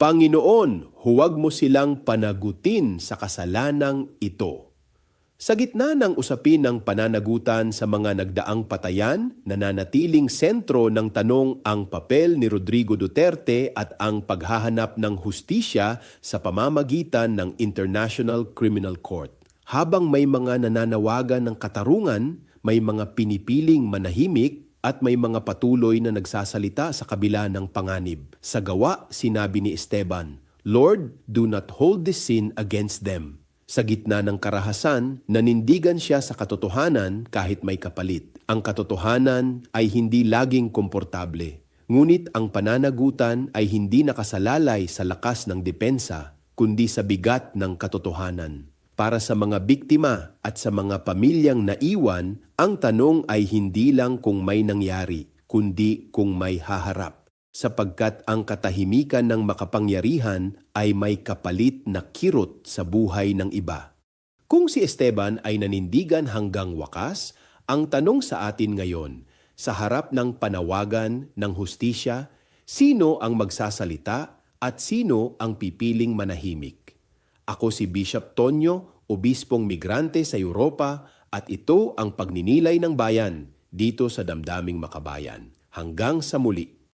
Panginoon, huwag mo silang panagutin sa kasalanang ito. Sa gitna ng usapin ng pananagutan sa mga nagdaang patayan, nananatiling sentro ng tanong ang papel ni Rodrigo Duterte at ang paghahanap ng hustisya sa pamamagitan ng International Criminal Court. Habang may mga nananawagan ng katarungan, may mga pinipiling manahimik at may mga patuloy na nagsasalita sa kabila ng panganib. Sa gawa, sinabi ni Esteban, "Lord, do not hold this sin against them." Sa gitna ng karahasan, nanindigan siya sa katotohanan kahit may kapalit. Ang katotohanan ay hindi laging komportable. Ngunit ang pananagutan ay hindi nakasalalay sa lakas ng depensa, kundi sa bigat ng katotohanan. Para sa mga biktima at sa mga pamilyang naiwan, ang tanong ay hindi lang kung may nangyari, kundi kung may haharap. Sapagkat ang katahimikan ng makapangyarihan ay may kapalit na kirot sa buhay ng iba. Kung si Esteban ay nanindigan hanggang wakas, ang tanong sa atin ngayon, sa harap ng panawagan ng hustisya, sino ang magsasalita at sino ang pipiling manahimik? Ako si Bishop Tonyo, obispong migrante sa Europa, at ito ang pagninilay ng bayan dito sa Damdaming Makabayan. Hanggang sa muli.